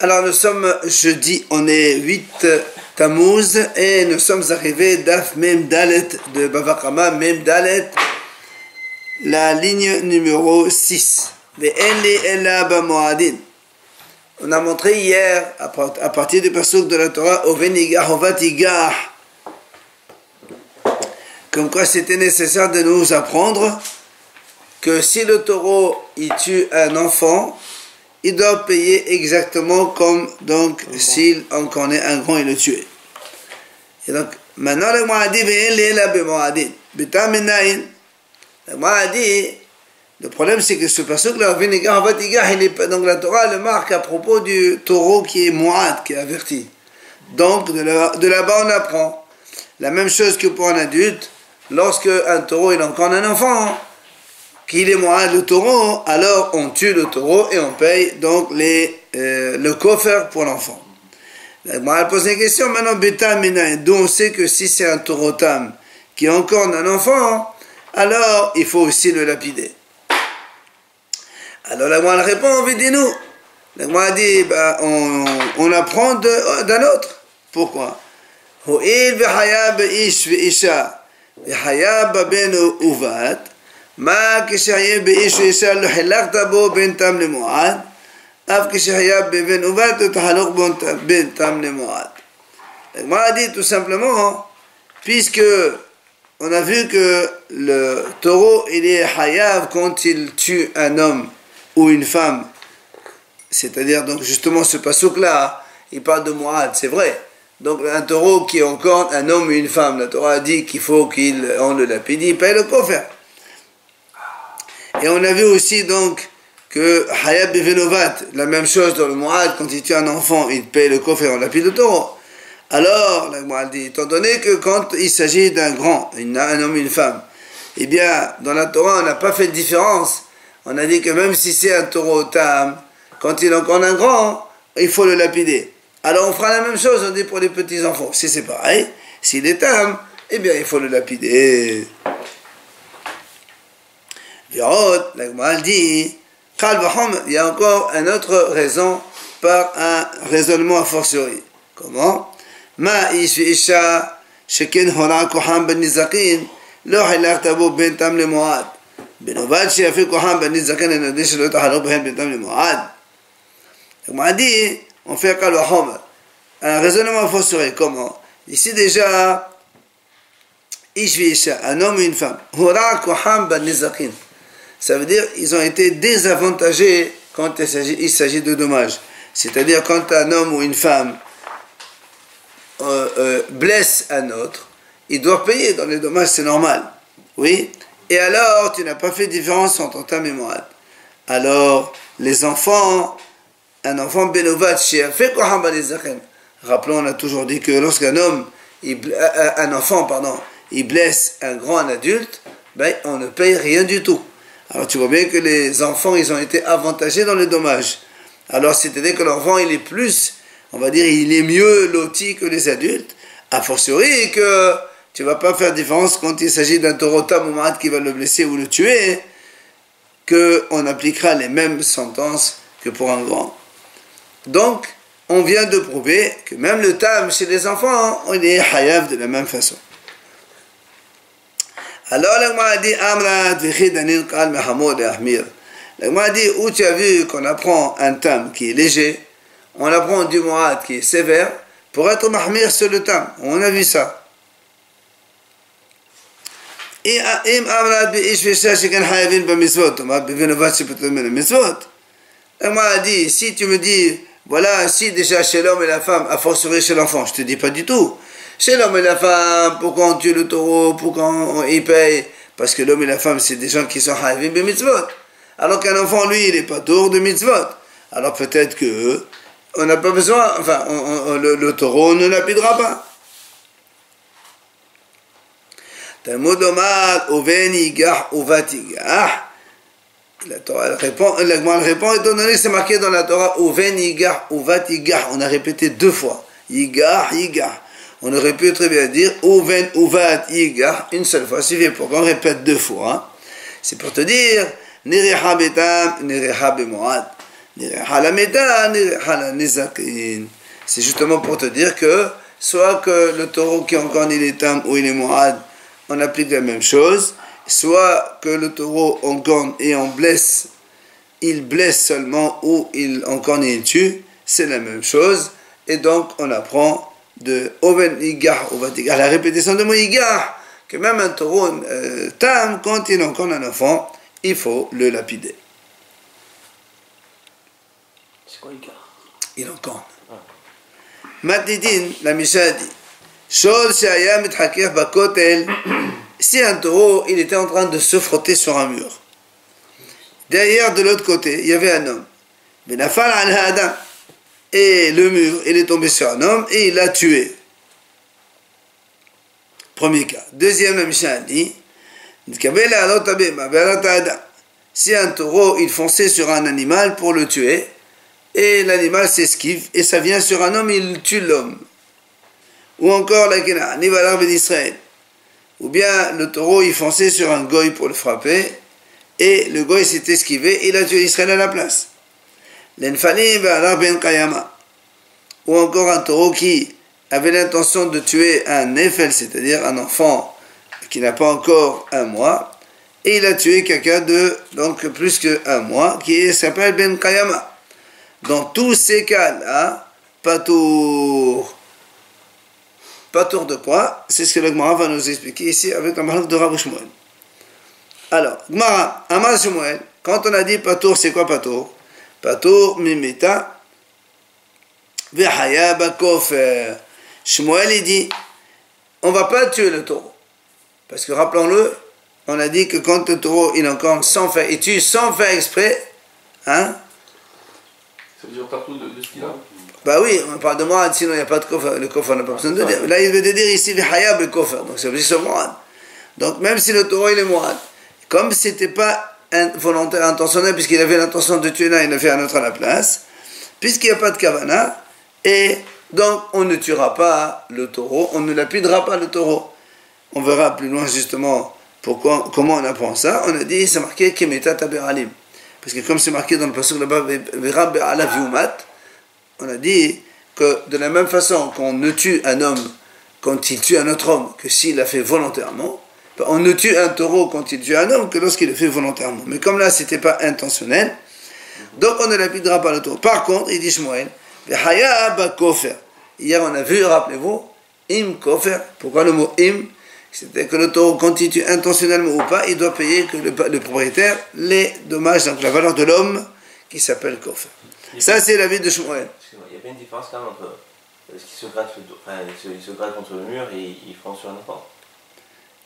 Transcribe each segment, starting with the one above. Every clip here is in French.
Alors nous sommes jeudi, on est 8 Tammuz et nous sommes arrivés d'Af Mem Dalet de Bava Kama, Mem Dalet, la ligne numéro 6. On a montré hier, à partir du pasuk de la Torah, Ovenigah Ovatigah, comme quoi c'était nécessaire de nous apprendre que si le taureau il tue un enfant, il doit payer exactement comme donc s'il en connaît un grand et le tuer. Et donc maintenant le Moadi le problème c'est que ce pasuk là, donc la Torah le marque à propos du taureau qui est Moad, qui est averti. Donc de là-bas on apprend la même chose que pour un adulte. Lorsque un taureau il encore un enfant, qu'il est Moad le taureau, alors on tue le taureau et on paye donc le coffre pour l'enfant. Elle pose une question maintenant, d'où on sait que si c'est un taureau tam qui encore un enfant, alors il faut aussi le lapider. Alors la Gemara répond, on veut dire nous. La Gemara dit, on apprend d'un autre. Pourquoi? מה כשהיה באיש ואישה לא חילקת בו בין תם למועד, אף כשהיה בבן ובת לא תחלוק בין תם למועד. Moi dit tout simplement, puisque on a vu que le taureau il est hayav quand il tue un homme ou une femme, c'est-à-dire donc justement ce pasuk là, il parle de Moad, c'est vrai. Donc un taureau qui est encore un homme ou une femme, la Torah a dit qu'il faut qu'on le lapide, il paye le coffre. Et on a vu aussi donc que Hayab Bevenovat, la même chose dans le Moad, quand il tue un enfant, il paye le coffre et on lapide le taureau. Alors, la Moad dit, étant donné que quand il s'agit d'un grand, un homme et une femme, eh bien, dans la Torah, on n'a pas fait de différence. On a dit que même si c'est un taureau tam, quand il est encore un grand, il faut le lapider. Alors on fera la même chose, on dit pour les petits enfants. Si c'est pareil, s'il est tam, eh bien, il faut le lapider. La Gemara dit, il y a encore une autre raison par un raisonnement a fortiori. Comment? Ma ish isha sheken hora koham ben nizakin lo hilakta bo ben tam le moad. Benovad shiafi koham ben nizakin et nodish lo tahalo ben tam le moad. La Gemara dit, on fait un raisonnement a fortiori. Comment? Ici déjà, ish isha, un homme et une femme. Hora koham ben nizakin. Ça veut dire qu'ils ont été désavantagés quand il s'agit de dommages. C'est-à-dire quand un homme ou une femme blesse un autre, il doit payer dans les dommages, c'est normal. Oui. Et alors, tu n'as pas fait de différence entre ta mémoire. Alors, les enfants, un enfant benovat chez fait quoi? Rappelons, on a toujours dit que lorsqu'un homme, un enfant, il blesse un grand adulte, ben, on ne paye rien du tout. Alors tu vois bien que les enfants, ils ont été avantagés dans les dommages. Alors c'est-à-dire que l'enfant, il est plus, on va dire, il est mieux loti que les adultes. A fortiori que tu ne vas pas faire différence quand il s'agit d'un taureau tam ou malade qui va le blesser ou le tuer, qu'on appliquera les mêmes sentences que pour un grand. Donc, on vient de prouver que même le tam chez les enfants, on est hayav de la même façon. Alors la Gemara dit Amrat v'chidanin qal mehamod et ahmir. La Gemara dit où tu as vu qu'on apprend un tam qui est léger, on apprend du Moad qui est sévère pour être mahmir sur le tam. On a vu ça. Et im amrat bi'ish v'isha shekan hayavin b'mitzvot, ma b'venovat shepetot min mitzvot. La Gemara dit si tu me dis voilà si déjà chez l'homme et la femme, a fortiori chez l'enfant, je te dis pas du tout. Chez l'homme et la femme, pourquoi on tue le taureau, pourquoi il paye? Parce que l'homme et la femme, c'est des gens qui sont haïvim be mitzvot. Alors qu'un enfant, lui, il n'est pas tour de mitzvot. Alors peut-être que on n'a pas besoin, enfin, le taureau ne lapidera pas. Talmud Omar, Oven Yigah, Ovat Yigah. La Torah répond, la Gemara répond, étant donné que c'est marqué dans la Torah, Oven Yigah, Ovat Yigah. On a répété 2 fois. Yigah, Yigah. On aurait pu très bien dire Oven Uvat Yigah une seule fois. C'est pourquoi on répète 2 fois. C'est pour te dire Nereha Betam, Nereha Bemoad. C'est justement pour te dire que soit que le taureau qui encorne il est tam ou il est mu'ad, on applique la même chose, soit que le taureau encorne et on blesse, il blesse seulement ou il encorne et il tue, c'est la même chose. Et donc on apprend de Oven Igar, à la répétition de mon Igar, que même un taureau tam, quand il encorne un enfant, il faut le lapider. C'est quoi Igar? Il encorne. Matidin, la Mishnah dit, Shol Shaya Mithaker Bakotel, si un taureau, il était en train de se frotter sur un mur. Derrière, de l'autre côté, il y avait un homme. Benafal al-Hadam. Et le mur, il est tombé sur un homme et il l'a tué. Premier cas. Deuxième, la Mishnah dit, si un taureau, il fonçait sur un animal pour le tuer, et l'animal s'esquive, et ça vient sur un homme, il tue l'homme. Ou encore, la Kena, Nivalar ben Israël. Ou bien, le taureau, il fonçait sur un goy pour le frapper, et le goy s'est esquivé, et il a tué Israël à la place. L'enfani Valar ben Kayama. Ou encore un taureau qui avait l'intention de tuer un nefel, c'est-à-dire un enfant qui n'a pas encore un mois, et il a tué quelqu'un de donc plus qu'un mois, qui s'appelle Ben Kayama. Dans tous ces cas-là, patour. Patour de quoi? C'est ce que le Gemara va nous expliquer ici avec la marque de Rav Shmuel. Alors, Gemara, Amar Shmuel, quand on a dit patour, c'est quoi patour? Patour, mimita, vehaya bakofer. Shmuel, il dit, on ne va pas tuer le taureau. Parce que rappelons-le, on a dit que quand le taureau, il encore sans faire, il tue sans faire exprès, hein? Ça veut dire partout de ce qu'il a. Bah oui, on parle de Mo'ad, sinon il n'y a pas de kofer. Le kofer, on n'a pas besoin de dire. Là, il veut te dire ici, vehaya bakofer. Donc ça veut dire Mo'ad. Donc même si le taureau, il est Mo'ad, comme c'était pas volontaire, intentionnel, puisqu'il avait l'intention de tuer l'un, il a fait un autre à la place, puisqu'il n'y a pas de kavana, et donc on ne tuera pas le taureau, on ne lapidera pas le taureau. On verra plus loin justement pourquoi, comment on apprend ça. On a dit, c'est marqué Kemeta Taberalim. Parce que comme c'est marqué dans le passage là-bas, Vera Be'ala Viumat, on a dit que de la même façon qu'on ne tue un homme quand il tue un autre homme que s'il l'a fait volontairement, on ne tue un taureau quand il tue un homme que lorsqu'il le fait volontairement. Mais comme là, c'était pas intentionnel, donc on ne lapidera pas le taureau. Par contre, il dit Shmuel, Haya ba kofer. Hier, on a vu, rappelez-vous, im kofer. Pourquoi le mot im? C'était que le taureau, quand il tue intentionnellement ou pas, il doit payer que le propriétaire les dommages, donc la valeur de l'homme qui s'appelle kofer. Ça, c'est l'avis de Shmuel. Il n'y a pas une différence quand même entre ce qui se gratte, il se gratte contre le mur et il fonce sur un enfant.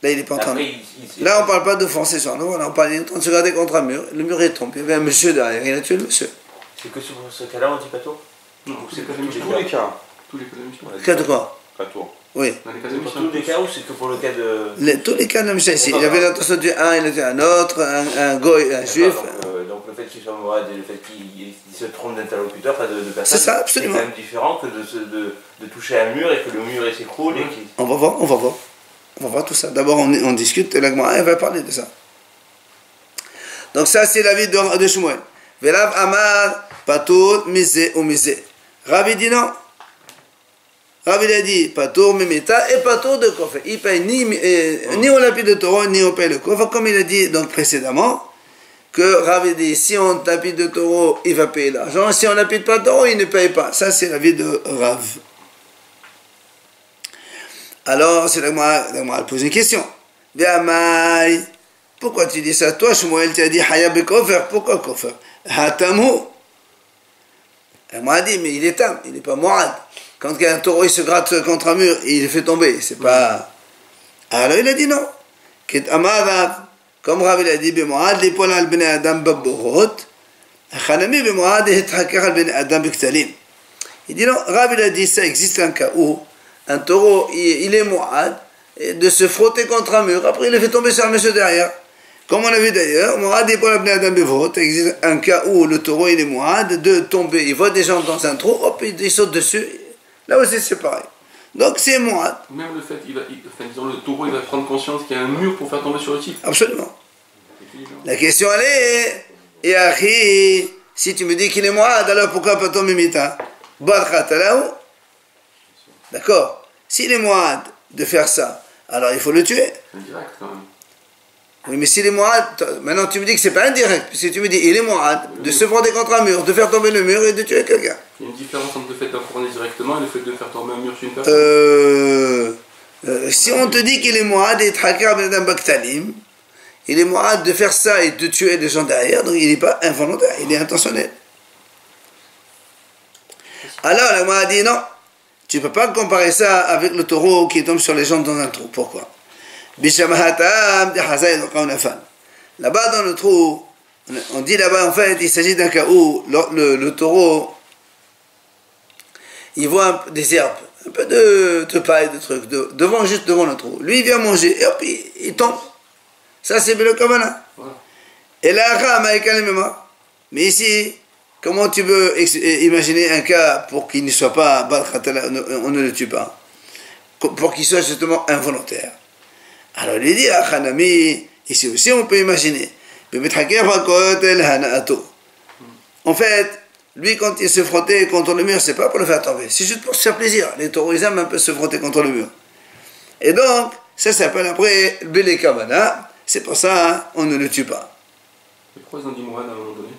Là, il n'est pas en train de... Là, on ne parle pas de foncer sur un enfant, là, on parle en train de se garder contre un mur. Le mur est tombé, il y avait un monsieur derrière, il a tué le monsieur. C'est que sur ce cas-là, on dit pas tôt? Non, c'est que tous les cas. Tous les cas de Mishnah. Cas de quoi? Patour. Oui. Dans les cas de Pour Mishnah. tous les cas ou c'est que pour le cas de... Tous les cas de Mishnah ici. Il avait l'intention de tuer un, il a tué un autre, un goy, un juif. Donc le fait qu'il soit mourad et le fait qu'il se trompe d'interlocuteur, enfin de personne, c'est ça, absolument. C'est quand même différent que de toucher un mur et que le mur s'écroule et qu'il... On va voir, on va voir. On va voir tout ça. D'abord, on discute et la Gemara, elle va parler de ça. Donc ça, c'est l'avis de Shmuel. Velav Amar, Patour, Misé ou Misé. Rabbi dit non. Rabbi a dit Patour, Mimita et Patour de Kofer. Il paye ni on lapide le taureau, ni on paye le Kofer, comme il a dit donc précédemment, que Rabbi dit si on lapide le taureau, il va payer l'argent. Si on lapide pas le taureau, il ne paye pas. Ça, c'est l'avis de Rav. Alors, c'est la Gemara pose une question. Viamai, pourquoi tu dis ça? Toi, Shmuel, tu as dit Hayab Kofer. Pourquoi Kofer? Hatamu. La Gemara dit, mais il est tam, il n'est pas Mourad. Quand un taureau il se gratte contre un mur, il le fait tomber. C'est pas. Alors il a dit non. Comme Rav il a dit, Mourad, l'épaule al bnei Adam babborot. Chanami Mourad et Hakar al bnei Adam biktalim. Il dit non, Rav il a dit, ça existe un cas où un taureau, il est Mourad, de se frotter contre un mur. Après, il le fait tomber sur un monsieur derrière. Comme on a vu d'ailleurs, Mourad et Paul Abnei Adam Bevot, il existe un cas où le taureau, il est Mourad, de tomber. Il voit des gens dans un trou, hop, il saute dessus. Là aussi, c'est pareil. Donc, c'est Mourad. Même le fait, disons, le taureau, il va prendre conscience qu'il y a un mur pour faire tomber sur le type. Absolument. La question, elle est, et Achi, Si tu me dis qu'il est Mu'ad, alors pourquoi pas ton mimita? D'accord. S'il est Mu'ad de faire ça, alors il faut le tuer. Indirect quand même. Oui, mais s'il est Mu'ad, maintenant tu me dis que c'est pas indirect. Si tu me dis il est Mu'ad, de se frotter contre un mur, de faire tomber le mur et de tuer quelqu'un. Il y a une différence entre le fait d'enfourner directement et le fait de faire tomber un mur sur une personne. Si on te dit qu'il est Mu'ad et Trakar Ben Adam Baktalim, il est Mu'ad de faire ça et de tuer les gens derrière, donc il n'est pas involontaire, il est intentionnel. Alors la Mu'ad dit non, tu ne peux pas comparer ça avec le taureau qui tombe sur les gens dans un trou. Pourquoi? Là-bas dans le trou, on dit là-bas en fait, il s'agit d'un cas où le taureau, il voit des herbes, un peu de paille, de trucs, juste devant le trou. Lui, il vient manger, et hop, il tombe. Ça, c'est le Kavana. Et là, mais ici, comment tu veux imaginer un cas pour qu'il ne soit pas, on ne le tue pas, pour qu'il soit justement involontaire? Alors il dit, ici aussi on peut imaginer. En fait, lui quand il se frottait contre le mur, c'est pas pour le faire tomber, c'est juste pour se faire plaisir. Les taureaux ils aiment un peu se frotter contre le mur. Et donc, ça s'appelle après Bele Kavana, c'est pour ça on ne le tue pas. Et pourquoi ils ont dit Mourad à un moment donné?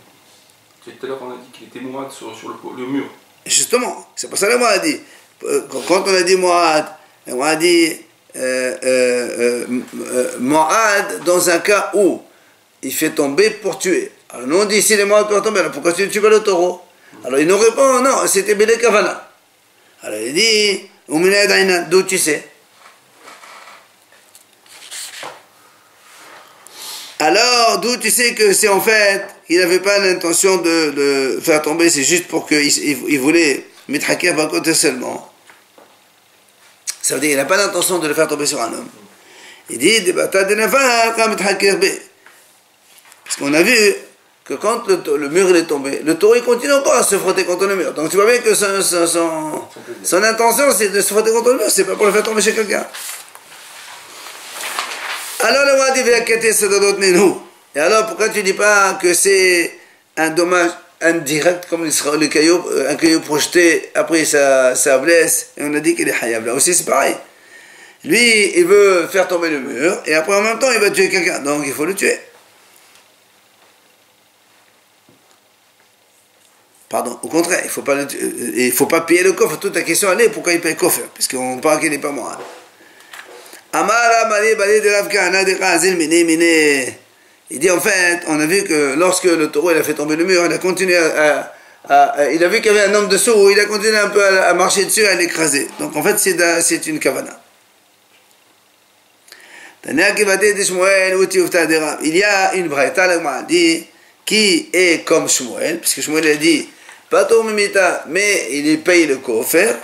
Tout à l'heure on a dit qu'il était Mourad sur le mur. Justement, c'est pour ça que moi a dit, quand on a dit Mourad, on a dit Mo'ad dans un cas où il fait tomber pour tuer. Alors nous on dit ici les Mo'ad pour tomber, alors pourquoi tu ne tues pas le taureau? Alors il nous répond non, c'était Bele Kavana. Alors il dit d'où tu sais? Alors d'où tu sais que c'est en fait il n'avait pas l'intention de faire tomber, c'est juste pour qu'il voulait mettre Hakir par côté seulement. Ça veut dire qu'il n'a pas l'intention de le faire tomber sur un homme. Il dit, parce qu'on a vu que quand le mur il est tombé, le taureau il continue encore à se frotter contre le mur. Donc tu vois bien que son intention c'est de se frotter contre le mur, c'est pas pour le faire tomber chez quelqu'un. Alors le roi dit, et alors pourquoi tu dis pas que c'est un dommage indirect comme un caillou projeté après ça blesse et on a dit qu'il est hayab? Là aussi c'est pareil, lui il veut faire tomber le mur et après en même temps il va tuer quelqu'un, donc il faut le tuer. Pardon, au contraire, il faut pas payer le coffre. Toute la question elle est pourquoi il paye le coffre, puisqu'on parle qu'il n'est pas moi. Il dit en fait, on a vu que lorsque le taureau il a fait tomber le mur, il a continué il a vu qu'il y avait un homme dessous, il a continué un peu à marcher dessus, à l'écraser. Donc en fait c'est une kavana. Il y a une braïta qui est comme Shmuel, puisque Shmuel a dit Pato Mimita, mais il paye le kofer.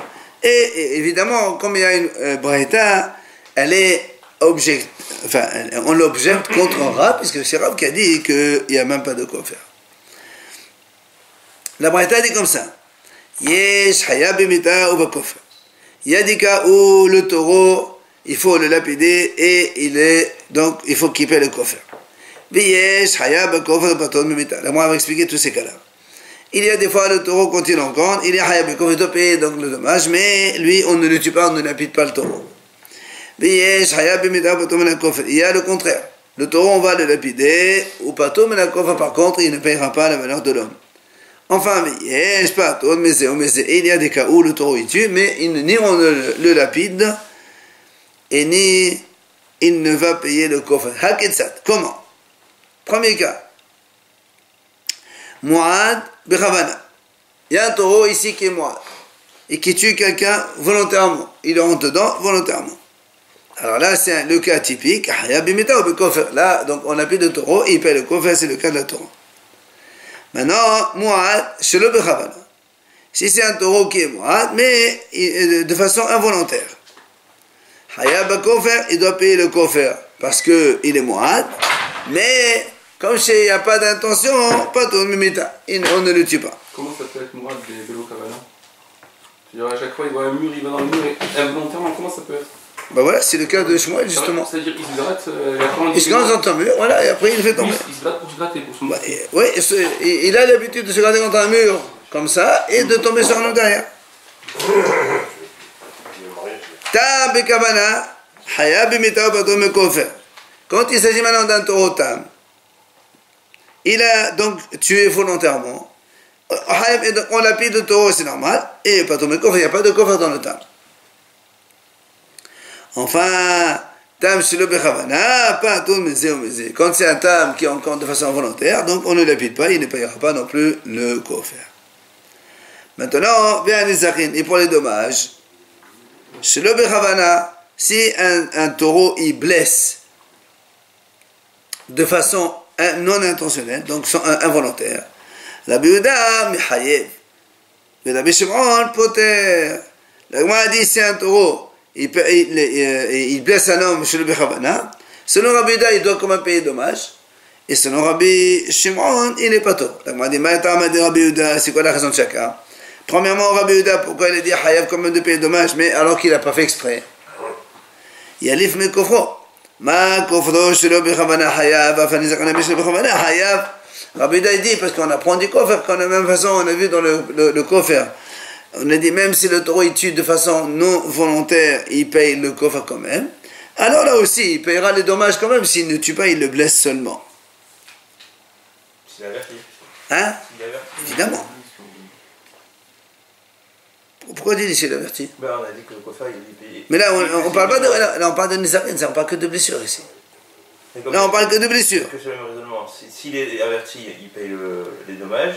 Et évidemment, comme il y a une braïta, elle est on l'objecte contre un Rav, puisque c'est Rav qui a dit qu'il n'y a même pas de kofer. La braïta dit comme ça Yesh Hayab Mimita ou Bakofer. Il y a des cas où le taureau, il faut le lapider et donc il faut qu'il paye le kofer. La moi va expliquer tous ces cas-là. Il y a des fois le taureau quand il en compte, il est hayab kofer de payer donc le dommage, mais lui on ne le tue pas, on ne lapide pas le taureau. Il y a le contraire. Le taureau on va le lapider, ou pato mais la kofer par contre il ne payera pas la valeur de l'homme. Enfin, il y a des cas où le taureau il tue, mais ni on le lapide et ni il ne va payer le kofer. Haketsat. Comment? Premier cas. Mu'ad Bechavana. Il y a un taureau ici qui est Mu'ad et qui tue quelqu'un volontairement. Il rentre dedans volontairement. Alors là, c'est le cas typique. Là, donc on appuie le taureau et il paye le kofer, c'est le cas de la taureau. Maintenant, Mu'ad, chez le Bechavana. Si c'est un taureau qui est Mu'ad, mais de façon involontaire. Hayab kofer, il doit payer le kofer parce qu'il est Mu'ad, mais comme il n'y a pas d'intention, pas de mimita, on ne le tue pas. Comment ça peut être Mourad des Belo Kavana? Tu dirais à chaque fois il voit un mur, il va dans le mur et involontairement, comment ça peut être? Ben voilà, c'est le cas de Shmuel justement. C'est-à-dire il se gratte, après Il se gratte dans ton mur, voilà, et après il le fait tomber. Il se gratte pour se gratter, pour se Bah, moquer. oui, il a l'habitude de se gratter contre un mur comme ça et de tomber sur un autre derrière. Tam bekavana, haya bimita bato mekofer. Quand il s'agit maintenant d'un taureau tam, il a donc tué volontairement. On lapide le taureau, c'est normal, et bato mekofer, il n'y a pas de kofer dans le tam. Enfin, tam shelo bekavana, pas tout mezé ou mezé. Quand c'est un tam qui est encore de façon volontaire, donc on ne lapide pas, il ne payera pas non plus le kofer. Maintenant, et pour les dommages, shelo bekavana, si un taureau il blesse de façon non intentionnelle, donc involontaire, la Biouda mihayev, mais la Bishimon poter. La Gemara dit c'est un taureau, il blesse un homme chez le Bechavana, selon Rabbi Yehuda, il doit quand même payer dommage, et selon Rabbi Shimon, il n'est pas tort. La Gemara dit Maïtam de Rabbi Yehuda, c'est quoi la raison de chacun? Premièrement, Rabbi Yehuda, pourquoi il a dit Hayav quand même de payer dommage, mais alors qu'il n'a pas fait exprès? Yalif me kofro. Ma kofro shelo bechavana hayav, afanizakana bishelo bechavana hayav. Rabbi Yehuda dit, parce qu'on apprend du kofer, quand de la même façon, on a vu dans le kofer, on a dit même si le taureau il tue de façon non volontaire, il paye le kofer quand même. Alors là aussi, il payera les dommages quand même, s'il ne tue pas, il le blesse seulement. S'il avertit. Hein? S'il avertit. Évidemment. Pourquoi dit s'il avertit? Ben, on a dit que le kofer, il est payé. Mais là, on parle pas de, là, on parle de Nizarin, on parle que de blessures ici. Là, on parle que de blessures. Que sur le même raisonnement, s'il est averti, il paye les dommages.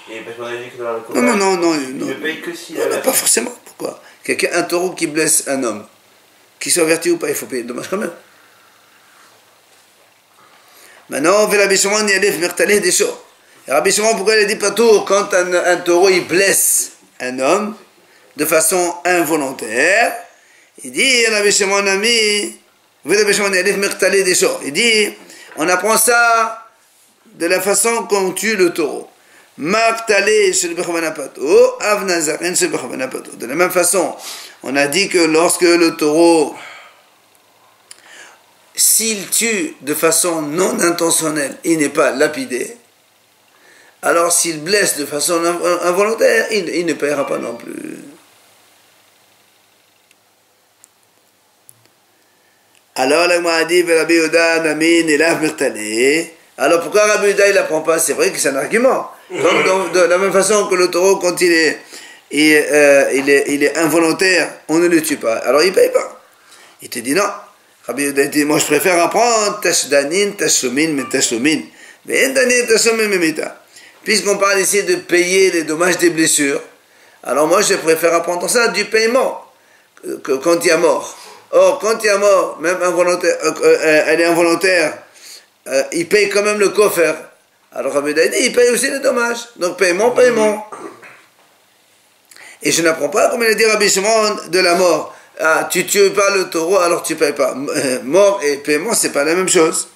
Et parce qu'on a dit que dans le kofer, Non. il ne paye que s'il est Non, averti. pas forcément. Pourquoi? Un taureau qui blesse un homme, qu'il soit averti ou pas, il faut payer le dommage quand même. Maintenant, on fait Rabbi Shimon, il y a des mertalés des choses. Rabbi Shimon, pourquoi il a dit pas tour quand un taureau il blesse un homme de façon involontaire? Il dit, Rabbi Shimon ami, Rabbi Shimon, il y a des mertalés des choses. Il dit, on apprend ça de la façon qu'on tue le taureau. De la même façon, on a dit que lorsque le taureau, s'il tue de façon non intentionnelle, il n'est pas lapidé. Alors s'il blesse de façon involontaire, il ne paiera pas non plus. Alors la Gemara dit, Rabbi Yehuda namin elav mirtaleh. Alors pourquoi Rabbi Yehuda il n'apprend pas? C'est vrai que c'est un argument. Donc, de la même façon que le taureau, quand il est involontaire, on ne le tue pas. Alors il ne paye pas. Il te dit non. Rabbi Yehuda dit, moi je préfère apprendre tashdanin, tashumin, mais tashumin. Mais danin, tashumin, memita. Puisqu'on parle ici de payer les dommages des blessures, alors moi je préfère apprendre ça du paiement quand il y a mort. Or, quand il y a mort, même involontaire, elle est involontaire, il paye quand même le kofer. Alors Rabbi Yehuda dit, il paye aussi les dommages. Donc paiement. Et je n'apprends pas, comme il a dit Rabbi Shimon, de la mort. Ah, tu tues pas le taureau, alors tu payes pas. Mort et paiement, c'est pas la même chose.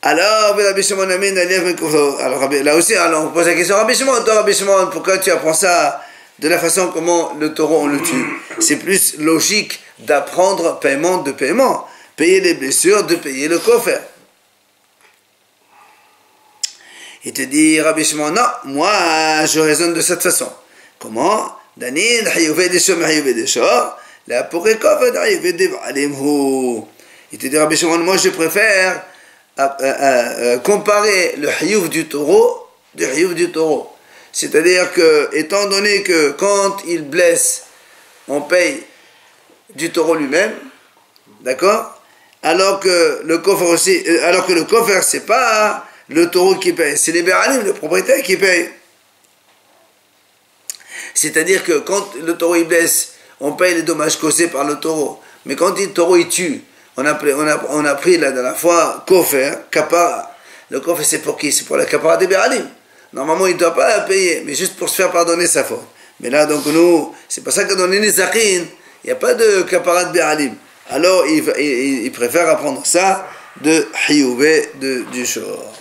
Alors, Rabbi Shimon amin, alors là aussi, alors on pose la question, Rabbi Shimon, pourquoi tu apprends ça de la façon comment le taureau on le tue? C'est plus logique d'apprendre paiement de paiement. Payer les blessures, de payer le kofer. Il te dit, Rabbi Shimon, non, moi je raisonne de cette façon. Comment? Danin, hayuvé des choses, hayuvé des choses, la pourré kofer, hayuvé des valimhu. Il te dit, Rabbi Shimon, moi je préfère comparer le hayouf du taureau du hayouf du taureau. C'est-à-dire que, étant donné que quand il blesse, on paye du taureau lui-même, d'accord? Alors que le kofer c'est pas le taureau qui paye, c'est les béralim, le propriétaire qui paye. C'est-à-dire que quand le taureau il blesse, on paye les dommages causés par le taureau. Mais quand le taureau il tue, on a pris la dernière fois kofer, kapara. Le kofer c'est pour qui? C'est pour la kapara des béralim. Normalement il ne doit pas la payer, mais juste pour se faire pardonner sa faute. Mais là donc nous, c'est pour ça que dans les Nizarin, il n'y a pas de kapara de béralim. Alors il préfère apprendre ça de Hiyouvé du Shor.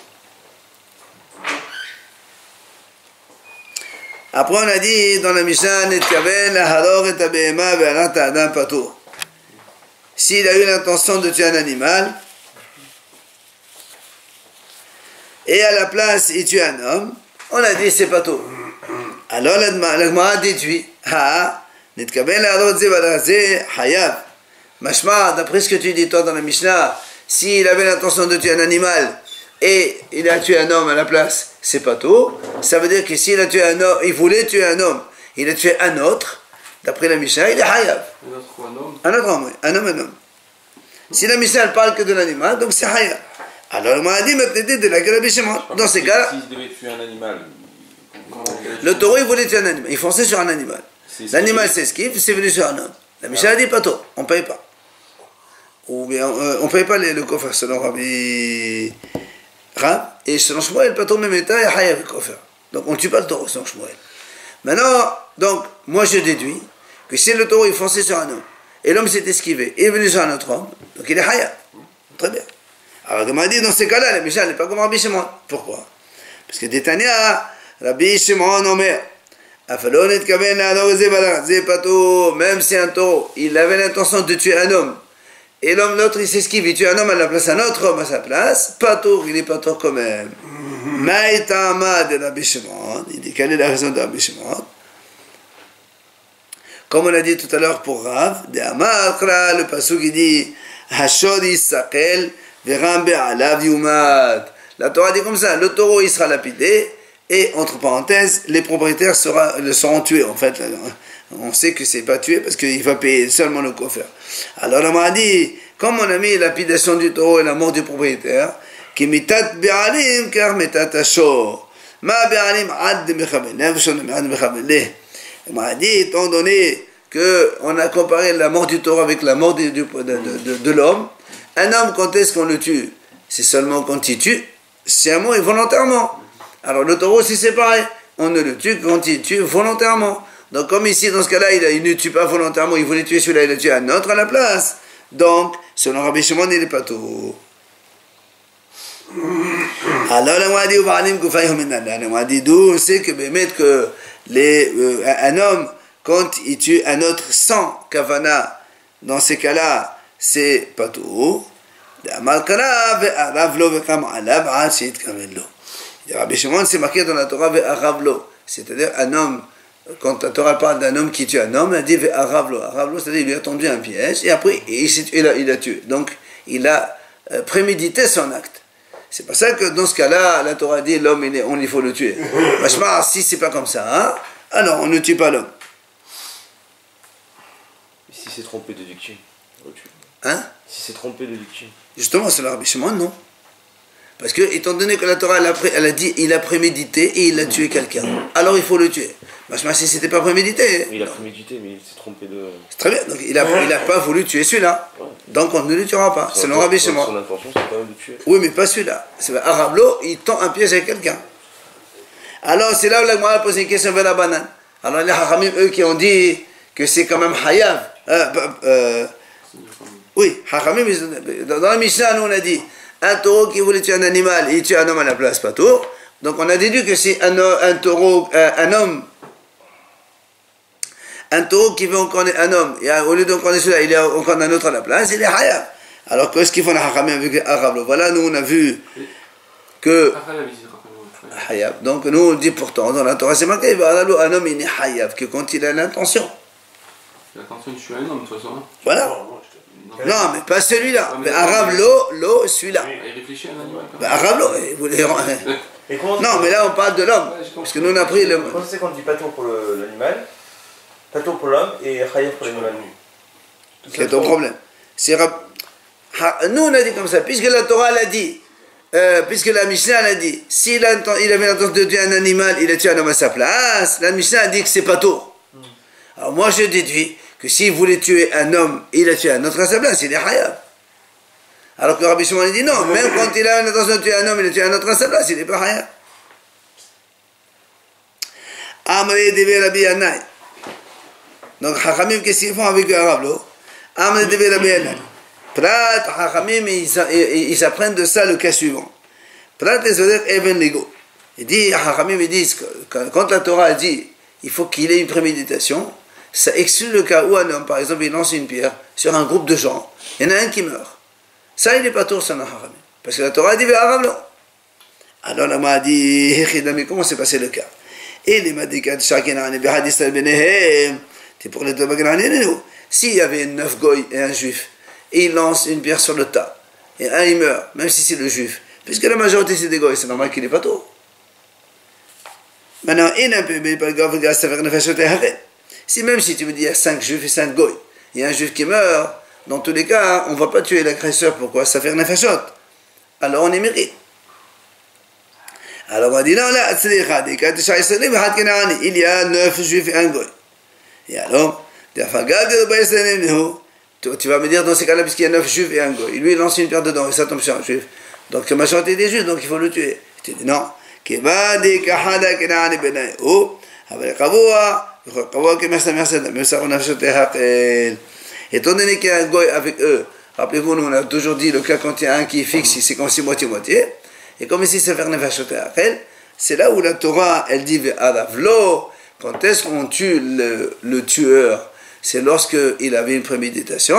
Après, on a dit dans la Mishnah, Netkaven, la Haror et Tabehema, Ve'alat Adam Patour. S'il a eu l'intention de tuer un animal, et à la place, il tue un homme, on a dit c'est Patour. Alors, la Gemara déduit, Netkaven, la Haror et Hayav. Mashma, d'après ce que tu dis toi dans la Mishnah, s'il avait l'intention de tuer un animal, et il a tué un homme à la place, c'est pas tout. Ça veut dire que s'il a tué un homme, il voulait tuer un homme, il a tué un autre, d'après la Mishnah, il est hayav. Un autre ou un homme? Un autre homme, oui. Un homme. Si la Mishnah elle parle que de l'animal, donc c'est hayav. Alors on m'a dit maintenant de la Rabbi Shimon. Dans ces cas, s'il devait tuer un animal, le taureau il voulait tuer un animal, il fonçait sur un animal. L'animal s'esquive, c'est venu sur un homme. La Mishnah a dit pas tout, on paye pas. Ou bien on paye pas le coffre selon Rabbi Rab, et selon Shmuel, pas tomber méta et hayav le coffre. Donc on ne tue pas le taureau selon Shmuel. Maintenant, donc, moi je déduis que si le taureau est foncé sur un homme, et l'homme s'est esquivé, et est venu sur un autre homme, donc il est hayav. Très bien. Alors comme on a dit, dans ces cas-là, la Mishnah n'est pas comme Rabbi Shimon. Pourquoi? Parce que Détania, Rabbi Shimon Omer, même si un taureau, il avait l'intention de tuer un homme, et l'autre il s'esquive, il tue un homme à la place, un autre homme à sa place, patour, il est patour quand même. Maïtama de Rabbi Shimon, il dit quelle est la raison de Rabbi Shimon? Comme on a dit tout à l'heure pour Rav, de Amakra, le pasuk il dit Hashod Yisrael, Veram Be'alav Yumad. La Torah dit comme ça, le taureau il sera lapidé, et entre parenthèses, les propriétaires seront tués en fait. On sait que c'est pas tué parce qu'il va payer seulement le coffre. Alors on m'a dit, comme on a mis la lapidation du taureau et la mort du propriétaire, qui mitat be'alim car mitat ashor. Ma be'alim ad mechabel. On m'a dit, étant donné qu'on a comparé la mort du taureau avec la mort de l'homme, un homme, quand est-ce qu'on le tue? C'est seulement quand il tue, sciemment et volontairement. Alors le taureau aussi c'est pareil, on ne le tue que quand il tue volontairement. Donc comme ici, dans ce cas-là, il ne tue pas volontairement, il voulait tuer celui-là, il a tué un autre à la place. Donc, selon Rabbi Shimon, il n'est pas tout. Alors, on m'a dit d'où on sait que un homme, quand il tue un autre sans kavana, dans ces cas-là, c'est pas tout. Rabbi Shimon, c'est marqué dans la Torah, c'est-à-dire un homme. Quand la Torah parle d'un homme qui tue un homme, elle dit Aravlo. Aravlo, c'est-à-dire il lui a tendu un piège et après il a tué. Donc il a prémédité son acte. C'est pour ça que dans ce cas-là, la Torah dit l'homme, il faut le tuer. Vachement, si c'est pas comme ça, hein, alors on ne tue pas l'homme. Si c'est trompé de dictée, on le tue. Hein? Si c'est trompé de dictée. Justement, c'est le Rabbi Shimon, non? Parce que, étant donné que la Torah, elle a dit, il a prémédité et il a tué quelqu'un, alors il faut le tuer. Vachement, si c'était pas prémédité. Il a prémédité, mais il s'est trompé de. C'est très bien, donc il a pas voulu tuer celui-là. Ouais. Donc on ne le tuera pas. C'est le Rabbi Shimon. Son intention, c'est quand même de tuer. Oui, mais pas celui-là. C'est Arablo, il tend un piège à quelqu'un. Alors c'est là où la Gemara pose une question vers la banane. Alors les Hachamim, eux qui ont dit que c'est quand même Hayav. Oui, Hachamim, dans la Mishnah, nous on a dit un taureau qui voulait tuer un animal, il tue un homme à la place, pas tout. Donc on a déduit que si un taureau, un taureau qui veut encore un homme, et au lieu d'encorner celui-là, il y a encore un autre à la place, il est Hayav. Alors qu'est-ce qu'ils font les Hachamim avec Arablo? Voilà, nous on a vu que Hayav. Donc nous on dit pourtant dans la Torah c'est marqué un homme il est Hayav que quand il a l'intention. L'intention de tuer un homme de toute façon. Voilà. Non, mais pas celui-là. Mais Arablo, celui-là. Il réfléchit à un animal. Arablo, il voulait. Non, mais là on parle de l'homme. Parce que nous on a pris le. Comment c'est qu'on dit pato pour l'animal, pato pour l'homme et Hayav pour l'animal? Quel est ton problème? Nous on a dit comme ça, puisque la Torah l'a dit, puisque la Mishnah l'a dit, s'il avait l'intention de tuer un animal, il a tué un homme à sa place, la Mishnah a dit que c'est pato. Alors moi je déduis que s'il voulait tuer un homme, il a tué un autre à sa place, il est Hayav. Alors que Rabbi Shimon dit non, même quand il a l'intention de tuer un homme, il a tué un autre à sa place, il n'est pas Hayav. Amré Debe Rabbi Yanai. Donc Hachamim, qu'est-ce qu'ils font avec Arablo? Amré Debe Rabbi Yanai. Prat, Hachamim, ils apprennent de ça le cas suivant. Prat, les odeurs even lego. Il dit, Hachamim, ils disent, quand la Torah dit il faut qu'il ait une préméditation. Ça exclut le cas où un homme, par exemple, il lance une pierre sur un groupe de gens, il y en a un qui meurt. Ça, il n'est pas tour, ça n'a haram. Parce que la Torah dit Arav. Alors la m'a dit, mais comment s'est passé le cas? Et les Madikat Shakinani Behadis al-Benehem, c'est pour les deux Bagrani. S'il y avait 9 goy et un juif, et il lance une pierre sur le tas, et un il meurt, même si c'est le juif, puisque la majorité c'est des goy, c'est normal qu'il n'est pas tour. Maintenant, si même si tu me dis il y a 5 juifs et 5 goy, il y a un juif qui meurt, dans tous les cas, on ne va pas tuer l'agresseur. Pourquoi? Ça fait un nefashot. Alors on est mérite. Alors on dit non, là, il y a 9 juifs et un goy. Et alors, tu vas me dire dans ces cas-là, puisqu'il y a 9 juifs et un goy, lui il lance une pierre dedans et ça tombe sur un juif. Donc la majorité des juifs, donc il faut le tuer. Je te dis non. Étant donné qu'il y a un goy avec eux, rappelez-vous, nous on a toujours dit le cas quand il y a un qui est fixe, c'est comme si moitié-moitié. Et comme ici c'est faire nefashot ha'achel, c'est là où la Torah elle dit ve'aravlo, quand est-ce qu'on tue le tueur? C'est lorsqu'il avait une préméditation,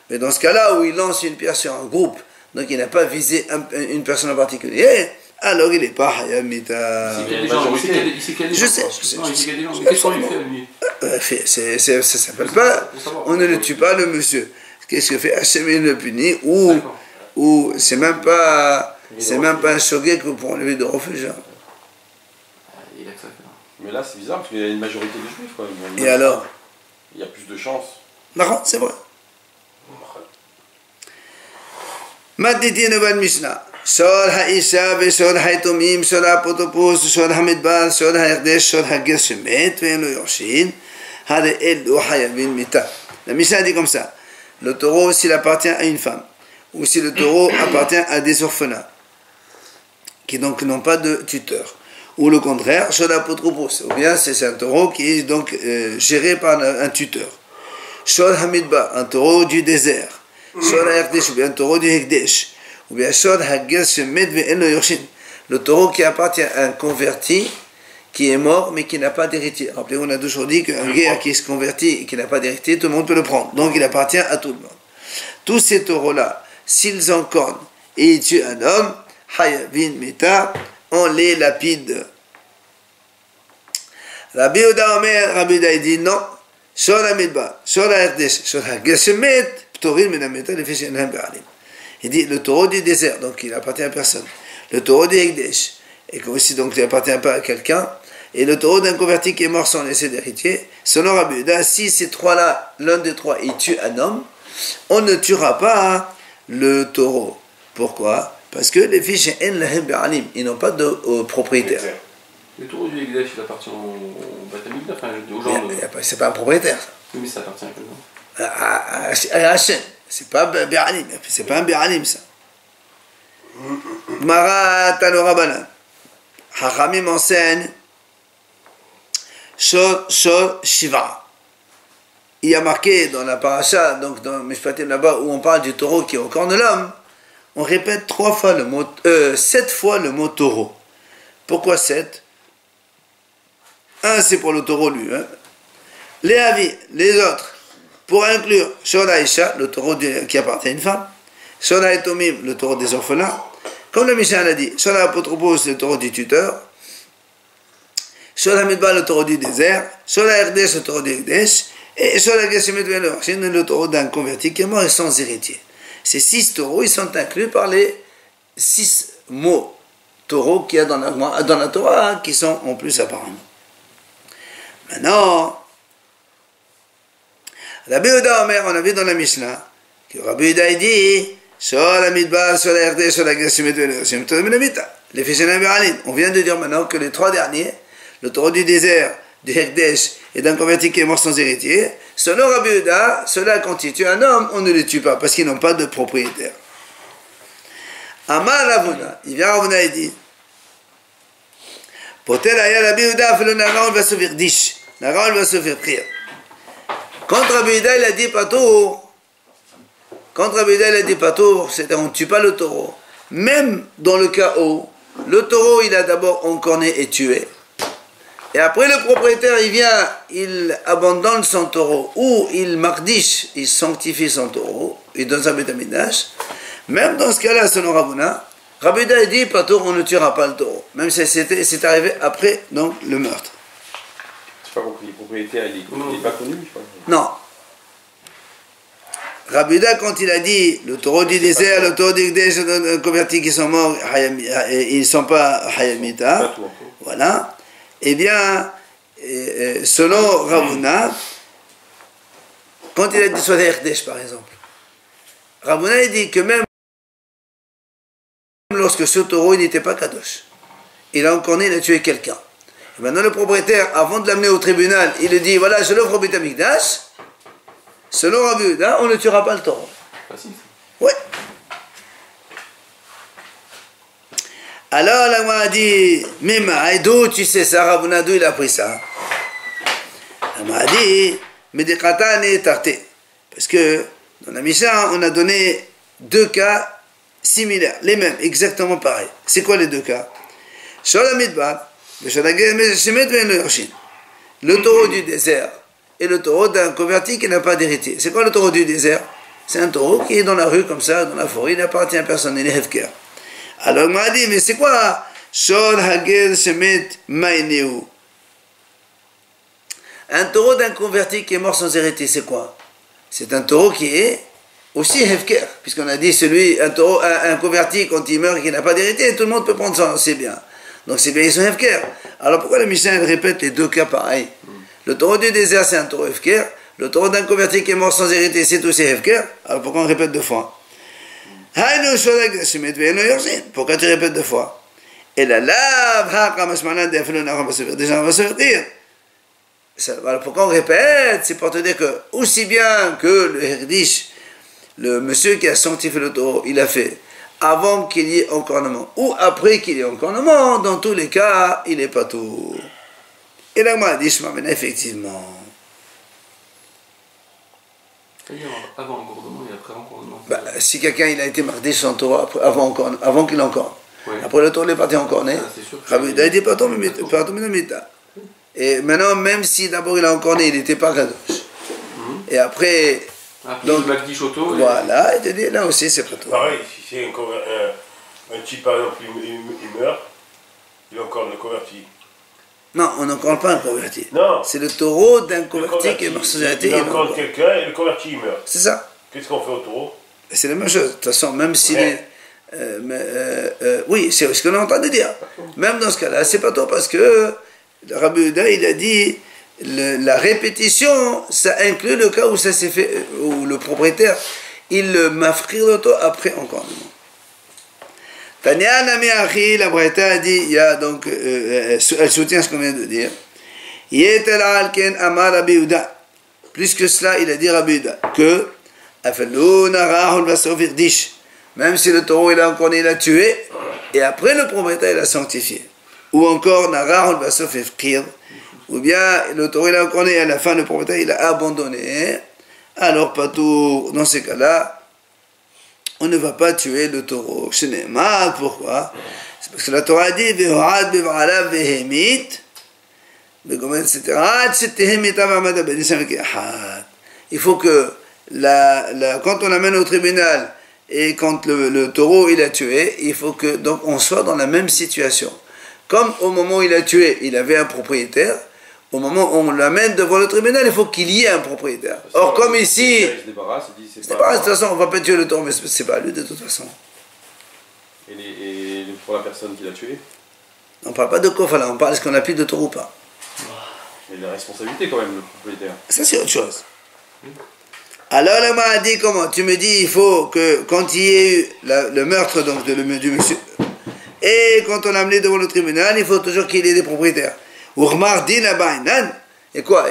mais dans ce cas-là où il lance une pierre sur un groupe, donc il n'a pas visé une personne en particulier, alors il n'est pas hayamita. Je sais. Qu'est-ce qu'on lui fait, lui? Ça s'appelle pas, on ne le tue pas le monsieur. Qu'est-ce que fait Hachem, il le punit, ou c'est même pas un shogeg pour enlever de refuge. Mais là c'est bizarre parce qu'il y a une majorité de juifs quand même. Et alors? Il y a plus de chances. Non, c'est vrai. Madidi Novan Mishnah. Shor ha'isha ve'shor ha'etomim, shor ha'apotropos, shor ha'midbar, shor ha'erdesh, shor ha'ger shemet, ve'en lo yorshin, ha're'el lo hayavin mita. La Mishnah dit comme ça. Le taureau, s'il appartient à une femme, ou si le taureau appartient à des orphelins, qui donc n'ont pas de tuteur, ou le contraire, shor ha'apotropos, ou bien c'est un taureau qui est donc géré par un tuteur. Shor ha'midbar, un taureau du désert. Shor ha'erdesh, ou bien un taureau du hekdesh. Ou bien le taureau qui appartient à un converti qui est mort mais qui n'a pas d'héritier. Rappelez-vous, on a toujours dit qu'un guerre qui se convertit et qui n'a pas d'héritier, tout le monde peut le prendre. Donc il appartient à tout le monde. Tous ces taureaux-là, s'ils en cornent et ils tuent un homme, hayavin meta, on les lapide. Rabbi Yehuda Omer, Rabbi Yehuda dit non, shor ha'midbar, shor ha'erdesh, shor ha'ger shemet, ptorin min ha'meta lefi she'enhem be'alim. Il dit le taureau du désert, donc il appartient à personne. Le taureau du Hekdesh, et aussi donc il n'appartient pas à quelqu'un. Et le taureau d'un converti qui est mort sans laisser d'héritier. Selon Rabbi Yehuda, si ces trois-là, l'un des trois, il tue un homme, on ne tuera pas le taureau. Pourquoi? Parce que les fiches en lahem be'alim, ils n'ont pas de propriétaire. Le taureau du Hekdesh, il appartient au Batamikdash, enfin aux gens. C'est pas un propriétaire. Oui, mais ça appartient à quelqu'un. À Hachem. C'est pas Be'alim, c'est pas un Be'alim ça. Marat Tanorabanan. Hachamim enseigne Shor Shiva. Il y a marqué dans la paracha, donc dans Mishpatim là-bas, où on parle du taureau qui est au corps de l'homme, on répète 7 fois le mot taureau. Pourquoi 7? Un, c'est pour le taureau lui. Les avis, les autres. Pour inclure Shor ha'isha, le taureau qui appartient à une femme, Shor ha'etomim, le taureau des orphelins, comme le Mishnah l'a dit, Shor ha'apotropos, le taureau du tuteur, Shor ha'midbar, le taureau du désert, Shor ha'erdesh, le taureau du hekdesh, et Shor ha'ger shemet ve'en lo yorshin, le taureau d'un converti qui est mort et sans héritier. Ces 6 taureaux, ils sont inclus par les 6 mots taureaux qu'il y a dans la Torah, qui sont en plus apparemment. Maintenant, Rabbi Yehuda Omer, on a vu dans la Mishnah, que Rabbi Yehuda dit, Shor ha'midbar, Shor ha'erdesh, Shor ha'ger shemet ve'en lo yorshin, les Fishenem Be'alim. On vient de dire maintenant que les 3 derniers, le taureau du désert, du Hekdesh et d'un converti qui est mort sans héritier, selon Rabbi Yehuda, cela constitue un homme, on ne les tue pas, parce qu'ils n'ont pas de propriétaire. Amar Ravuna, il vient Ravuna et dit, Poter aya Rabbi Yehuda, fait le Nara, on va se faire dish, Nara, on va se faire prier. Quand Rabbi Yehuda il a dit patour, c'est-à-dire on ne tue pas le taureau. Même dans le cas où le taureau il a d'abord encorné et tué, Et après le propriétaire, il vient, il abandonne son taureau, ou il mardiche, il sanctifie son taureau, il donne un bétamidash. Même dans ce cas-là, selon Ravuna, Rabbi a dit, pas on ne tuera pas le taureau. Même si c'est arrivé après donc, le meurtre. C'est pas compris, le propriétaire, il est pas connu, je crois. Non. Rabbi quand il a dit, le taureau du désert, le taureau du Gdesh, les convertis qui sont morts, ils ne sont pas Hayamita. Voilà. Eh bien, selon Ravuna, quand il a dit soit Hekdesh par exemple, Ravuna il dit que même lorsque ce taureau il n'était pas Kadosh, il a encore né, il a tué quelqu'un. Et maintenant le propriétaire, avant de l'amener au tribunal, il lui dit voilà, je l'offre au Beth Amikdash. Selon Rabbi Yehuda, on ne tuera pas le taureau. Facile. Oui. Alors la Gemara dit, mais d'où tu sais ça, Ravuna, d'où il a pris ça? La Gemara dit, Medekatan et Tarté. Parce que dans la Mishnah, on a donné deux cas similaires, les mêmes, exactement pareils. C'est quoi les deux cas? Le taureau du désert et le taureau d'un converti qui n'a pas d'héritier. C'est quoi le taureau du désert? C'est un taureau qui est dans la rue comme ça, dans la forêt, il n'appartient à personne, il est hefker. Alors il m'a dit, mais c'est quoi Shor Hagel Shemet Maïneu? Un taureau d'un converti qui est mort sans héritier, c'est quoi? C'est un taureau qui est aussi hefker, puisqu'on a dit un converti quand il meurt et qu'il n'a pas d'héritier, tout le monde peut prendre ses biens. Donc ses biens ils sont hefker. Alors pourquoi la Mishnah elle répète les deux cas pareils? Le taureau du désert c'est un taureau hefker, le taureau d'un converti qui est mort sans héritier c'est aussi hefker. Alors pourquoi on répète deux fois? Pourquoi tu répètes deux fois? Et là, déjà on va se dire. Voilà, pourquoi on répète? C'est pour te dire que aussi bien que le Herdish, le monsieur qui a sanctifié le taureau, il a fait avant qu'il y ait encornement ou après qu'il y ait encornement, dans tous les cas, il n'est pas tout. Et là, moi, dit, effectivement. C'est-à-dire avant l'engorgement et après l'engorgement. Si quelqu'un il a été mardé son taureau avant qu'il encorne, après le taureau il est parti encorné, il a été pas tombé mita. Et maintenant, même si d'abord il a encorné, il n'était pas kadosh. Et après. Donc, voilà, il te dit là aussi c'est pas tout. Pareil, si c'est un type par exemple, il meurt, il encorne le converti. Non, on n'encorne pas un converti. Non. C'est le taureau d'un converti qui est mort sans héritier. Il encorne quelqu'un et le converti il meurt. C'est ça. Qu'est-ce qu'on fait au taureau? C'est la même chose. De toute façon, même si oui, c'est ce qu'on est en train de dire. Même dans ce cas-là, c'est pas tout parce que Rabbi Yehuda, il a dit la répétition, ça inclut le cas où ça s'est fait, où le propriétaire, il m'affrir l'auto après encornement. Tania Nami Achi, la Braïta a dit, il y a donc, elle soutient ce qu'on vient de dire. Yetel Alken Amar Rabbi Yehuda. Plus que cela, il a dit Rabbi Yehuda que même si le taureau il a encorné, il a tué, et après le propriétaire il a sanctifié. Ou encore ou bien le taureau il a encorné et à la fin le propriétaire il a abandonné. Alors pas tout, dans ces cas-là, on ne va pas tuer le taureau. Ce n'est mal, pourquoi? C'est parce que la Torah dit il faut que quand on l'amène au tribunal et quand le taureau il a tué, il faut que donc on soit dans la même situation. Comme au moment où il a tué, il avait un propriétaire, au moment où on l'amène devant le tribunal, il faut qu'il y ait un propriétaire. Or, comme ici, c'est pas de toute façon, on va pas tuer le taureau, mais c'est pas lui de toute façon. Et pour la personne qui l'a tué? On parle pas de kofala, on parle de ce qu'on a plus de taureau ou pas. Mais la responsabilité quand même, le propriétaire. Ça c'est autre chose. Alors la m'a dit comment? Tu me dis il faut que quand il y ait eu le meurtre donc du monsieur et quand on l'a amené devant le tribunal, il faut toujours qu'il y ait des propriétaires. Et quoi?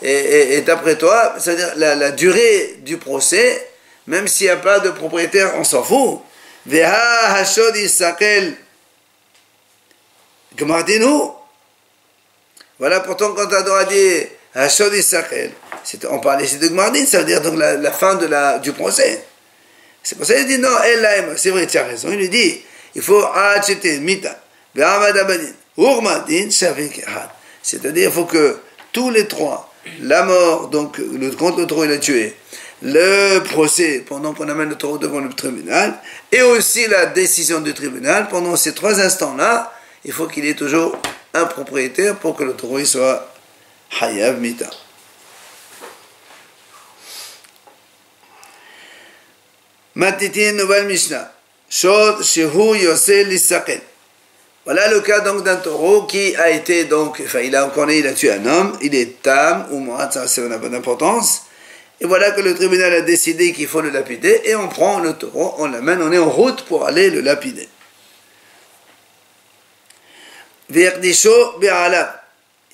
Et d'après toi, c'est-à-dire la durée du procès, même s'il n'y a pas de propriétaire, on s'en fout. Voilà pourtant quand Adora dit Hashod Isakel, on parlait ici de Gmardin, ça veut dire donc la fin du procès. C'est pour ça qu'il dit non, c'est vrai, tu as raison. Il lui dit il faut acheter mita, C'est-à-dire, il faut que tous les trois, la mort, donc quand le taureau il a tué, le procès pendant qu'on amène le taureau devant le tribunal, et aussi la décision du tribunal, pendant ces trois instants-là, il faut qu'il y ait toujours un propriétaire pour que le taureau il soit hayav mita. Matiti nouvelle Mishnah. Shod shehu yosel lisaqel. Voilà le cas donc d'un taureau qui a été donc, enfin il a tué un homme, il est tam ou moat, ça n'a pas d'importance. Et voilà que le tribunal a décidé qu'il faut le lapider et on prend le taureau, on l'amène, on est en route pour aller le lapider. Virdisho bi'alab.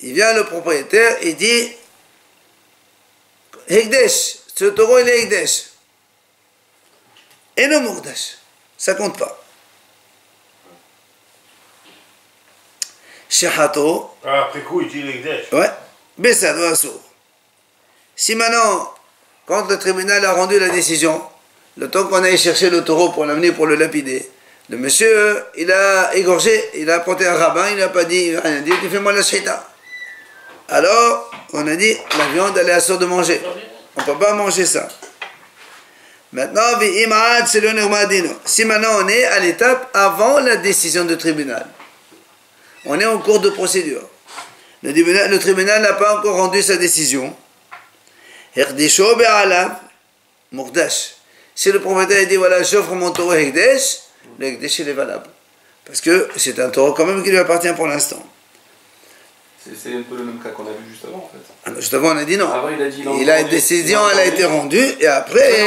Il vient le propriétaire et dit Hekdesh, ce taureau il est Hekdesh. Et le Mourdash, ça compte pas. Shehato. Ah, après coup, il dit l'Ekdesh. Ouais. Bessad ou Assour. Si maintenant, quand le tribunal a rendu la décision, le temps qu'on aille chercher le taureau pour l'amener pour le lapider, le monsieur, il a égorgé, il a apporté un rabbin, il n'a pas dit, il n'a rien dit, il fait moi la shita. Alors, on a dit, la viande, elle est assour de manger. On ne peut pas manger ça. Maintenant, c'est le Nirmadino. Si maintenant on est à l'étape avant la décision du tribunal, on est en cours de procédure. Le tribunal n'a pas encore rendu sa décision. Si le propriétaire dit voilà, j'offre mon taureau Hekdesh, le Hekdesh il est valable. Parce que c'est un taureau quand même qui lui appartient pour l'instant. C'est un peu le même cas qu'on a vu juste avant en fait. Juste avant on a dit non. Avant, il a dit il a une décision, elle a été rendue et après.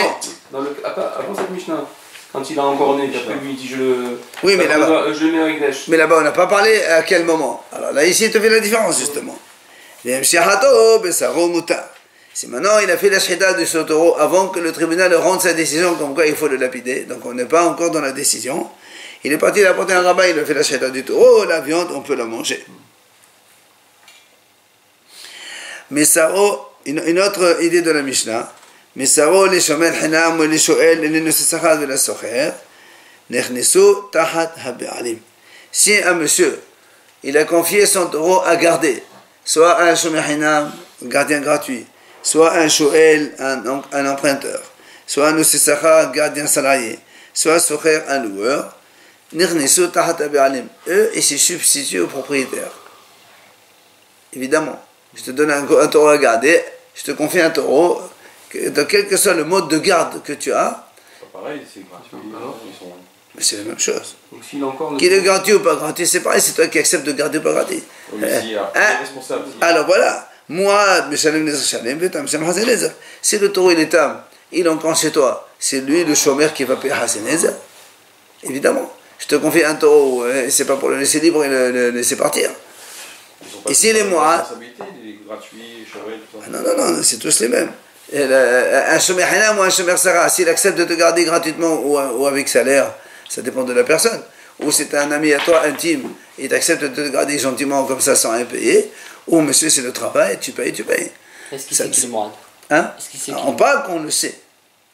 Avant cette Mishnah, quand il a encore né, après lui il dit je le. Oui, mais là-bas. Je le mets avec Hekdesh. Mais là-bas on n'a pas parlé à quel moment. Alors là ici il te fait la différence justement. Si maintenant il a fait la shita de ce taureau avant que le tribunal rende sa décision comme quoi il faut le lapider, donc on n'est pas encore dans la décision. Il est parti, il a apporté un rabbin, il a fait la shita du taureau, la viande on peut la manger. Mesaro, une autre idée de la Mishnah, Mesaro les shomer hinam ou les shoel les nusisachad de la socher, nechnesu tahat habe'alim. Si un monsieur, il a confié son taureau à garder, soit un shomer hinam, gardien gratuit, soit un shoel, un emprunteur, soit un nusisachad, gardien salarié, soit socher, un loueur, nechnesu tahat habe'alim. Eux, ils se substituent au propriétaire. Évidemment. Je te donne un taureau à garder, je te confie un taureau, quel que soit le mode de garde que tu as. C'est pas pareil, c'est gratuit. Mais c'est la même chose. Donc, qu'il est gratuit ou pas gratuit, c'est pareil, c'est toi qui acceptes de garder ou pas gratuit. Oui, si, responsable. Alors voilà, moi, si le taureau il est tam, il est encore chez toi, c'est lui le chômeur qui va payer Haseneza. Évidemment. Je te confie un taureau, c'est pas pour le laisser libre et le laisser partir. Ici, les mois. Non, c'est tous les mêmes. Un shomer hinam ou un shomer sarah, s'il accepte de te garder gratuitement ou avec salaire, ça dépend de la personne. Ou c'est un ami à toi intime, il t'accepte de te garder gentiment comme ça sans rien payer. Ou monsieur, c'est le travail, tu payes. Est-ce qu'il sait qu'il est moine? On parle qu'on le sait.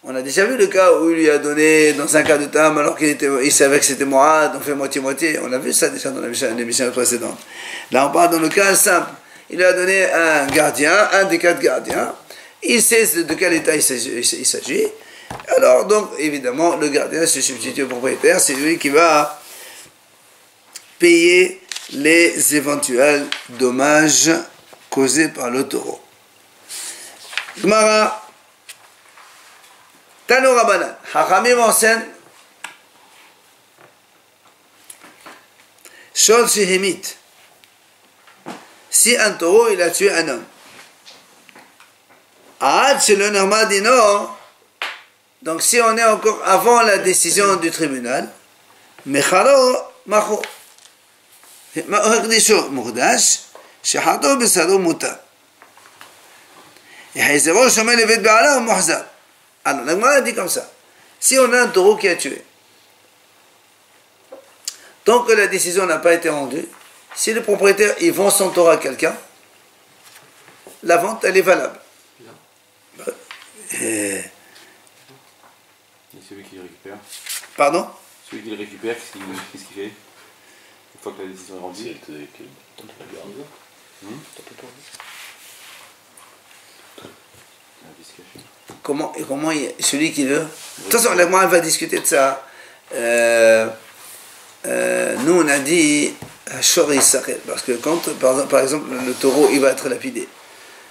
On a déjà vu le cas où il lui a donné, dans un cas de tam, alors qu'il savait que c'était Mourad, on fait moitié-moitié. On a vu ça déjà dans l'émission précédente. Là, on parle dans le cas simple. Il lui a donné un gardien, un des 4 gardiens. Il sait de quel état il s'agit. Alors, donc, évidemment, le gardien se substitue au propriétaire. C'est lui qui va payer les éventuels dommages causés par le taureau. Gemara. Tano Rabbanan, Hachamim enseigne Shol Shehemit. Si un taureau il a tué un homme, Aad chez le normal dit non. Donc si on est encore avant la décision du tribunal, Mecharo Macho. Ma'okdisho Murdash, Shehato Besado Muta. Et Haïzero Shomel Levet Ba'ala ou Muhzab. Alors, la Gemara dit comme ça. Si on a un taureau qui a tué, tant que la décision n'a pas été rendue, si le propriétaire il vend son taureau à quelqu'un, la vente elle est valable. Et celui qui le récupère. Pardon? Celui qui le récupère, qu'est-ce qu'il fait une fois que la décision est rendue? Comment celui qui veut. De toute façon, la Gemara va discuter de ça. Nous, on a dit parce que quand, par exemple, le taureau, il va être lapidé.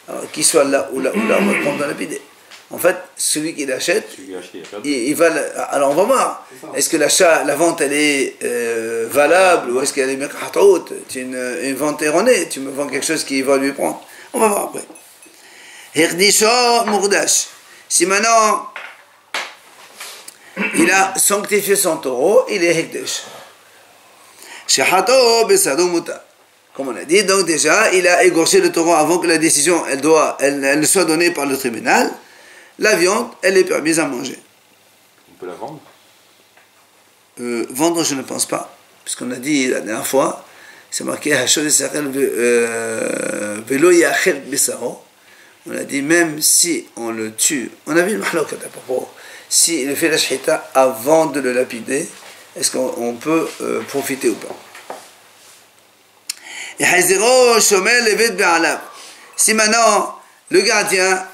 Alors, qu'il soit là ou là, on va le prendre lapider. En fait, celui qui l'achète, il va. Alors, on va voir. Est-ce que la vente, elle est valable ou est-ce qu'elle est mekhatout? C'est une vente erronée. Tu me vends quelque chose qui va lui prendre. On va voir après. Hirdisho Mourdash. Si maintenant il a sanctifié son taureau, il est Hekdesh. Shehato Besado Muta. Comme on a dit, donc déjà, il a égorgé le taureau avant que la décision elle soit donnée par le tribunal. La viande, elle est permise à manger. On peut la vendre? Vendre, je ne pense pas. Puisqu'on a dit la dernière fois, c'est marqué Velo Yachel Besaro. On a dit, même si on le tue, on a vu le mahlokat à propos, si il fait la shhita avant de le lapider, est-ce qu'on peut profiter ou pas? Si maintenant, le gardien,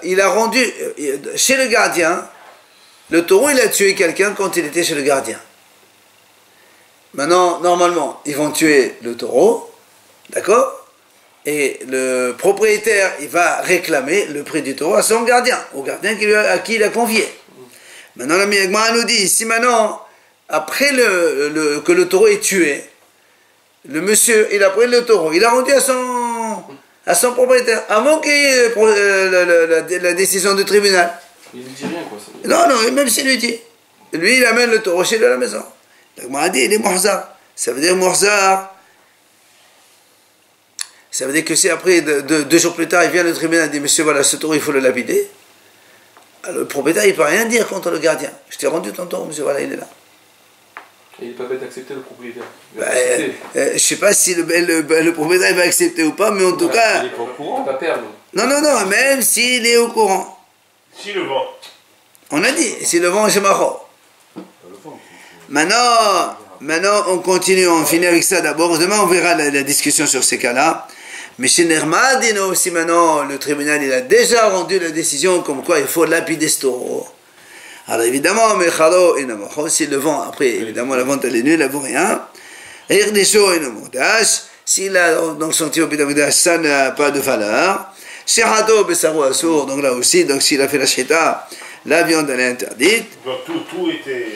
il a rendu, chez le gardien, le taureau, il a tué quelqu'un quand il était chez le gardien. Maintenant, normalement, ils vont tuer le taureau, d'accord? Et le propriétaire, il va réclamer le prix du taureau à son gardien, au gardien à qui il a confié. Maintenant, la Mi'agma nous dit, si maintenant, après que le taureau est tué, le monsieur, il a pris le taureau, il a rendu à son propriétaire, avant qu'il y ait la décision du tribunal. Il ne dit rien, quoi. Non, même s'il lui dit. Lui, il amène le taureau chez lui à la maison. La Gemara dit, il est muhzar. Ça veut dire muhzar. Ça veut dire que si après, 2 jours plus tard, il vient le tribunal et dit, monsieur, voilà, ce taureau, il faut le lapider. Alors, le propriétaire, il ne peut rien dire contre le gardien. Je t'ai rendu ton taureau, monsieur, voilà, il est là. Et il n'est pas bête d'accepter le propriétaire. Je ne sais pas si le propriétaire va accepter ou pas, mais en tout cas... Il n'est pas au Il courant. ne peut pas perdre. Non, même s'il est au courant. Si le vent. On a dit, si le vent est macho. Maintenant, on continue, on finit avec ça d'abord. Demain, on verra la discussion sur ces cas-là. Mais chez Nermadino aussi, maintenant, le tribunal, il a déjà rendu la décision comme quoi il faut lapider ce taureau. Alors évidemment, Mechalo et Namacho, si le vent, après, évidemment, la vente elle est nulle, elle ne vaut rien. Hirdesho et Namodash, s'il a donc senti au Bidamidash, ça n'a pas de valeur. Shehato Besaro Assour, donc là aussi, donc s'il a fait la shita, la viande elle est interdite. Donc tout était.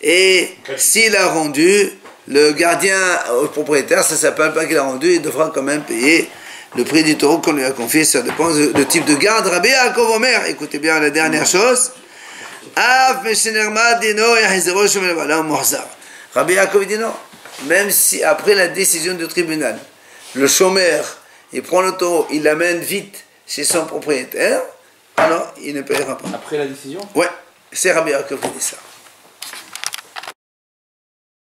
Et s'il a rendu, le gardien au propriétaire, ça ne s'appelle pas qu'il a rendu, il devra quand même payer le prix du taureau qu'on lui a confié. Ça dépend du type de garde. Rabbi Yaakov Omer, écoutez bien la dernière chose. Rabbi Yaakov dit non. Même si après la décision du tribunal, le chômeur, il prend le taureau, il l'amène vite chez son propriétaire, alors il ne paiera pas. Après la décision? Ouais, c'est Rabbi Yaakov qui dit ça.